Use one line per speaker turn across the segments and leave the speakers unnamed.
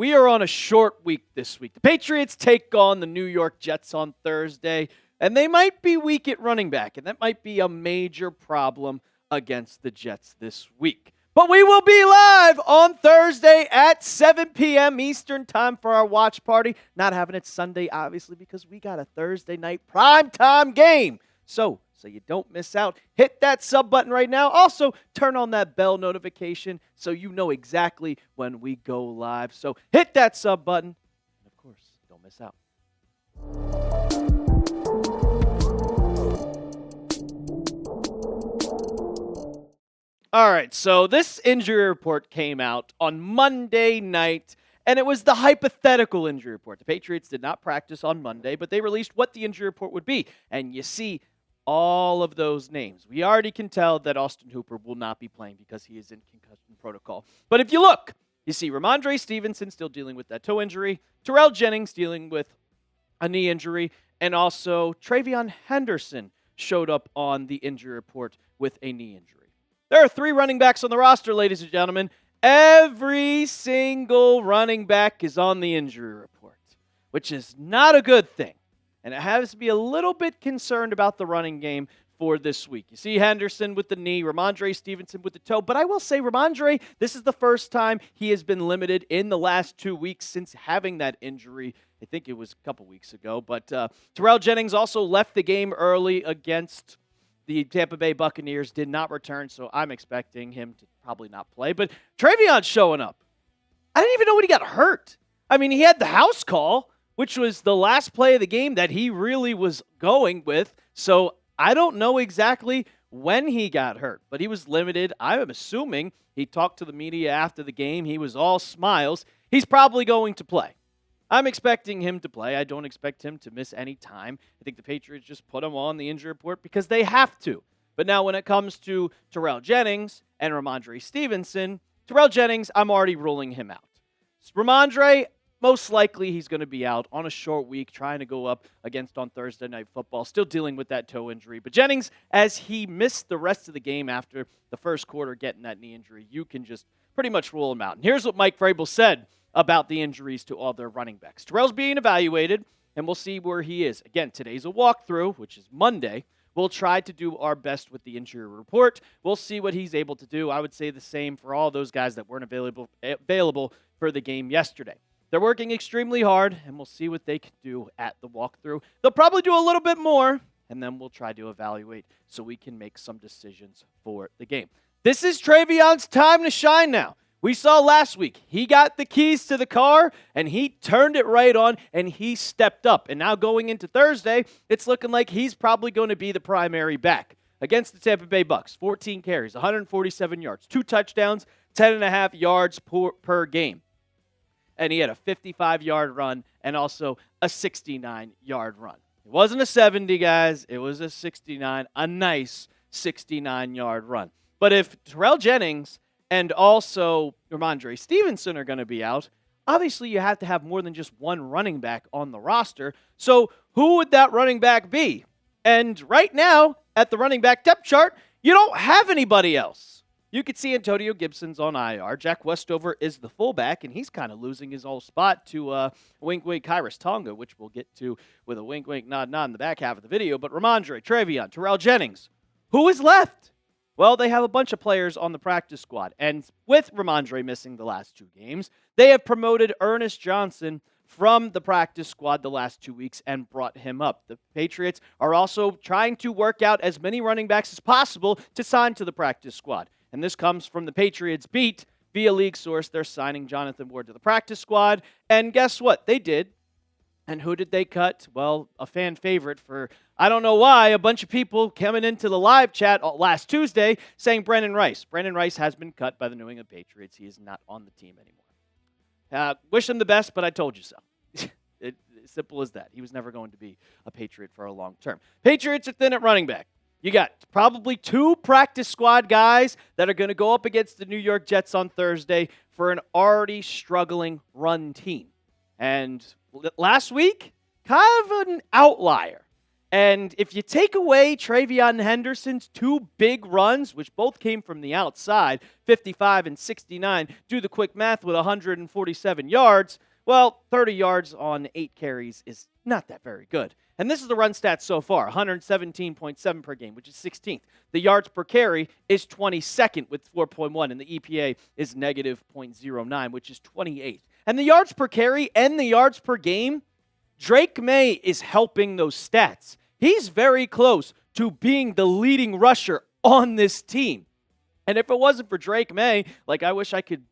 We are on a short week this week. The Patriots take on the New York Jets on Thursday, and they might be weak at running back, and that might be a major problem against the Jets this week. But we will be live on Thursday at 7 p.m. Eastern time for our watch party. Not having it Sunday, obviously, because we got a Thursday night primetime game. So you don't miss out. Hit that sub button right now. Also, turn on that bell notification so you know exactly when we go live. So hit that sub button. And of course, don't miss out. All right, so this injury report came out on Monday night, and it was the hypothetical injury report. The Patriots did not practice on Monday, but they released what the injury report would be. And you see all of those names. We already can tell that Austin Hooper will not be playing because he is in concussion protocol. But if you look, you see Ramondre Stevenson still dealing with that toe injury, Terrell Jennings dealing with a knee injury, and also Travion Henderson showed up on the injury report with a knee injury. There are 3 running backs on the roster, ladies and gentlemen. Every single running back is on the injury report, which is not a good thing. And it has to be a little bit concerned about the running game for this week. You see Henderson with the knee, Ramondre Stevenson with the toe. But I will say, Ramondre, this is the first time he has been limited in the last 2 weeks since having that injury. I think it was a couple weeks ago. But Terrell Jennings also left the game early against the Tampa Bay Buccaneers, did not return, so I'm expecting him to probably not play. But Travion's showing up. I didn't even know when he got hurt. I mean, he had the house call, which was the last play of the game that he really was going with. So I don't know exactly when he got hurt, but he was limited. I'm assuming he talked to the media after the game. He was all smiles. He's probably going to play. I'm expecting him to play. I don't expect him to miss any time. I think the Patriots just put him on the injury report because they have to. But now when it comes to Terrell Jennings and Ramondre Stevenson, Terrell Jennings, I'm already ruling him out. Ramondre, most likely he's going to be out on a short week, trying to go up against on Thursday Night Football, still dealing with that toe injury. But Jennings, as he missed the rest of the game after the first quarter getting that knee injury, you can just pretty much rule him out. And here's what Mike Vrabel said about the injuries to all their running backs. Terrell's being evaluated, and we'll see where he is. Again, today's a walkthrough, which is Monday. We'll try to do our best with the injury report. We'll see what he's able to do. I would say the same for all those guys that weren't available for the game yesterday. They're working extremely hard, and we'll see what they can do at the walkthrough. They'll probably do a little bit more, and then we'll try to evaluate so we can make some decisions for the game. This is Travion's time to shine now. We saw last week, he got the keys to the car, and he turned it right on, and he stepped up. And now going into Thursday, it's looking like he's probably going to be the primary back against the Tampa Bay Bucs. 14 carries, 147 yards, 2 touchdowns, 10.5 yards per game. And he had a 55-yard run and also a 69-yard run. It wasn't a 70, guys. It was a 69, a nice 69-yard run. But if Terrell Jennings and also Ramondre Stevenson are going to be out, obviously you have to have more than just one running back on the roster. So who would that running back be? And right now, at the running back depth chart, you don't have anybody else. You could see Antonio Gibson's on IR. Jack Westover is the fullback, and he's kind of losing his old spot to wink-wink Khyris Tonga, which we'll get to with a wink-wink nod-nod in the back half of the video. But Ramondre, Travion, Terrell Jennings, who is left? Well, they have a bunch of players on the practice squad. And with Ramondre missing the last 2 games, they have promoted Ernest Johnson from the practice squad the last 2 weeks and brought him up. The Patriots are also trying to work out as many running backs as possible to sign to the practice squad. And this comes from the Patriots beat via league source. They're signing Jonathan Ward to the practice squad. And guess what? They did. And who did they cut? Well, a fan favorite for, I don't know why, a bunch of people coming into the live chat last Tuesday saying Brandon Rice. Brandon Rice has been cut by the New England Patriots. He is not on the team anymore. Wish him the best, but I told you so. It's simple as that. He was never going to be a Patriot for a long term. Patriots are thin at running back. You got probably 2 practice squad guys that are going to go up against the New York Jets on Thursday for an already struggling run team. And last week, kind of an outlier. And if you take away Travion Henderson's 2 big runs, which both came from the outside, 55 and 69, do the quick math with 147 yards, well, 30 yards on 8 carries is not that very good. And this is the run stats so far, 117.7 per game, which is 16th. The yards per carry is 22nd with 4.1, and the EPA is negative 0.09, which is 28th. And the yards per carry and the yards per game, Drake Maye is helping those stats. He's very close to being the leading rusher on this team. And if it wasn't for Drake Maye, I wish I could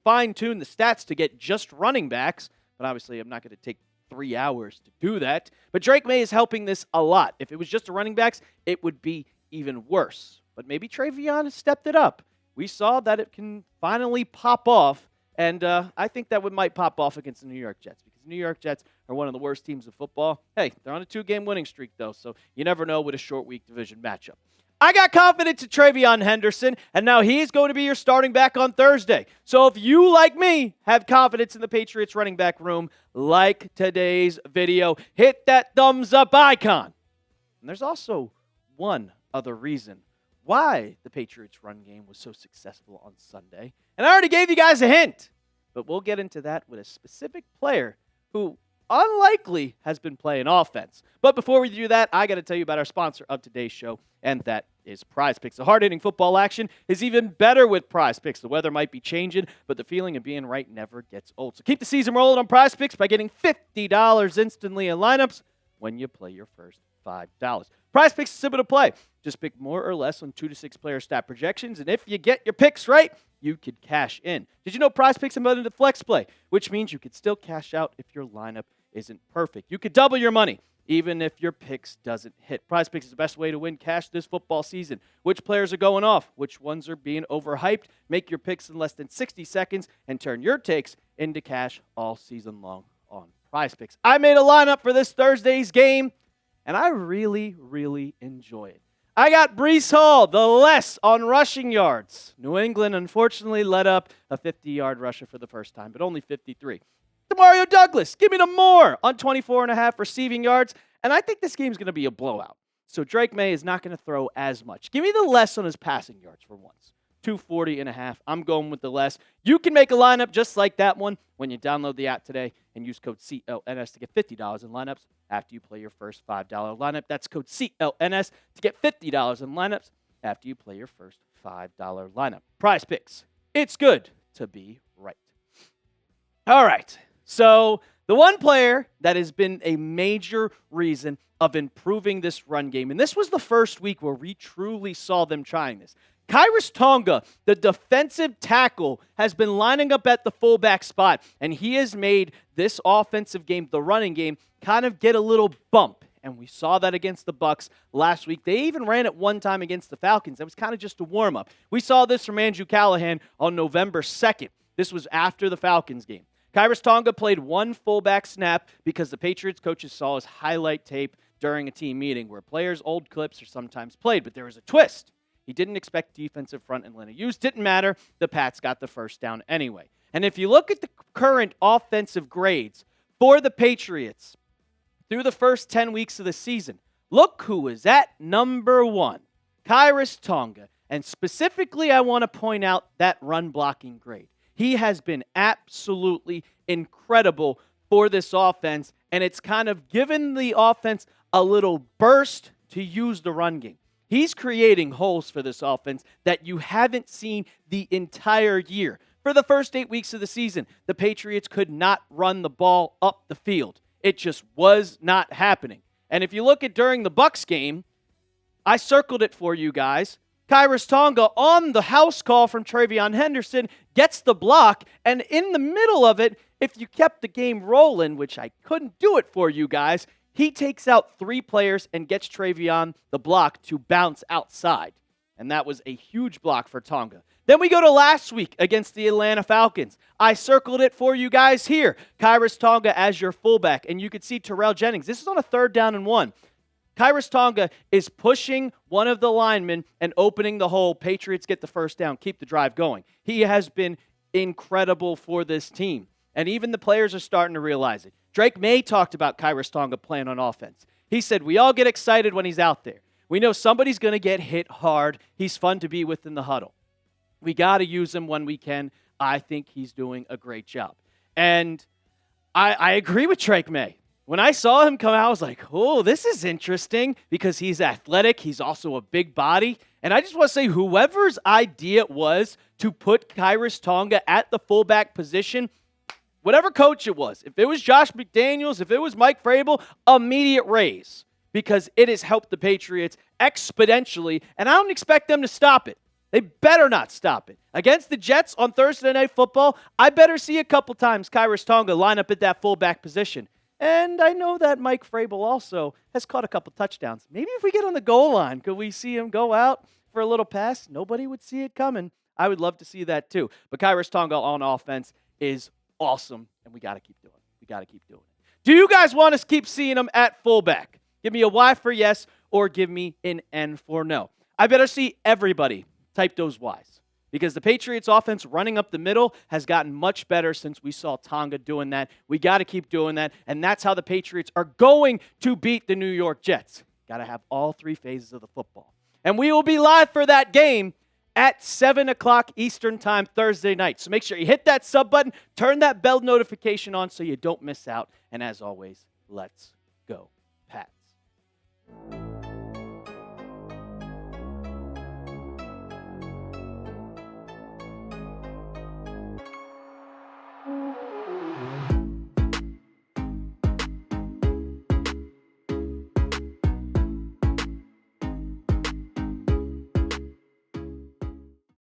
fine-tune the stats to get just running backs, but obviously I'm not going to take 3 hours to do that. But Drake Maye is helping this a lot. If it was just the running backs, it would be even worse. But maybe Travion has stepped it up. We saw that it can finally pop off, and I think that might pop off against the New York Jets, because the New York Jets are one of the worst teams of football. Hey, they're on a 2-game winning streak, though, so you never know with a short week division matchup. I got confidence in Travion Henderson, and now he's going to be your starting back on Thursday. So if you, like me, have confidence in the Patriots running back room, like today's video, hit that thumbs up icon. And there's also one other reason why the Patriots run game was so successful on Sunday. And I already gave you guys a hint, but we'll get into that with a specific player who unlikely has been playing offense. But before we do that, I got to tell you about our sponsor of today's show, and that is Prize Picks. The hard-hitting football action is even better with Prize Picks. The weather might be changing, but the feeling of being right never gets old. So keep the season rolling on Prize Picks by getting $50 instantly in lineups when you play your first $5. Prize Picks is simple to play. Just pick more or less on 2 to 6 player stat projections, and if you get your picks right, you could cash in. Did you know Prize Picks embedded into Flex Play, which means you could still cash out if your lineup isn't perfect. You could double your money even if your picks doesn't hit. Prize Picks is the best way to win cash this football season. Which players are going off? Which ones are being overhyped? Make your picks in less than 60 seconds and turn your takes into cash all season long on Prize Picks. I made a lineup for this Thursday's game, and I really, really enjoy it. I got Breece Hall, the less on rushing yards. New England unfortunately let up a 50-yard rusher for the first time, but only 53. Demario Douglas, give me the more on 24.5 receiving yards, and I think this game's going to be a blowout. So Drake Maye is not going to throw as much. Give me the less on his passing yards for once. 240.5. I'm going with the less. You can make a lineup just like that one when you download the app today and use code CLNS to get $50 in lineups after you play your first $5 lineup. That's code CLNS to get $50 in lineups after you play your first $5 lineup. Prize Picks. It's good to be right. All right. So the one player that has been a major reason of improving this run game, and this was the first week where we truly saw them trying this. Khyris Tonga, the defensive tackle, has been lining up at the fullback spot, and he has made this offensive game, the running game, kind of get a little bump. And we saw that against the Bucs last week. They even ran it one time against the Falcons. That was kind of just a warm-up. We saw this from Andrew Callahan on November 2nd. This was after the Falcons game. Khyris Tonga played one fullback snap because the Patriots coaches saw his highlight tape during a team meeting where players' old clips are sometimes played, but there was a twist. He didn't expect defensive front and line of use. Didn't matter. The Pats got the first down anyway. And if you look at the current offensive grades for the Patriots through the first 10 weeks of the season, look who is at number 1, Khyris Tonga. And specifically, I want to point out that run blocking grade. He has been absolutely incredible for this offense, and it's kind of given the offense a little burst to use the run game. He's creating holes for this offense that you haven't seen the entire year. For the first 8 weeks of the season, the Patriots could not run the ball up the field. It just was not happening. And if you look at during the Bucs game, I circled it for you guys. Khyris Tonga on the house call from Travion Henderson gets the block, and in the middle of it, if you kept the game rolling, which I couldn't do it for you guys, he takes out 3 players and gets Travion the block to bounce outside. And that was a huge block for Tonga. Then we go to last week against the Atlanta Falcons. I circled it for you guys here. Khyris Tonga as your fullback, and you could see Terrell Jennings. This is on a 3rd down and 1. Khyris Tonga is pushing one of the linemen and opening the hole. Patriots get the first down, keep the drive going. He has been incredible for this team. And even the players are starting to realize it. Drake Maye talked about Khyris Tonga playing on offense. He said, we all get excited when he's out there. We know somebody's going to get hit hard. He's fun to be with in the huddle. We got to use him when we can. I think he's doing a great job. And I agree with Drake Maye. When I saw him come out, I was like, oh, this is interesting because he's athletic. He's also a big body. And I just want to say, whoever's idea it was to put Khyris Tonga at the fullback position, whatever coach it was, if it was Josh McDaniels, if it was Mike Vrabel, immediate raise because it has helped the Patriots exponentially, and I don't expect them to stop it. They better not stop it. Against the Jets on Thursday Night Football, I better see a couple times Khyris Tonga line up at that fullback position. And I know that Mike Vrabel also has caught a couple touchdowns. Maybe if we get on the goal line, could we see him go out for a little pass? Nobody would see it coming. I would love to see that too. But Khyris Tonga on offense is awesome, and we got to keep doing it. We got to keep doing it. Do you guys want us to keep seeing him at fullback? Give me a Y for yes or give me an N for no. I better see everybody type those Ys because the Patriots offense running up the middle has gotten much better since we saw Tonga doing that. We got to keep doing that, and that's how the Patriots are going to beat the New York Jets. Got to have all three phases of the football. And we will be live for that game at 7 o'clock Eastern Time Thursday night. So make sure you hit that sub button, turn that bell notification on so you don't miss out. And as always, let's go Pats.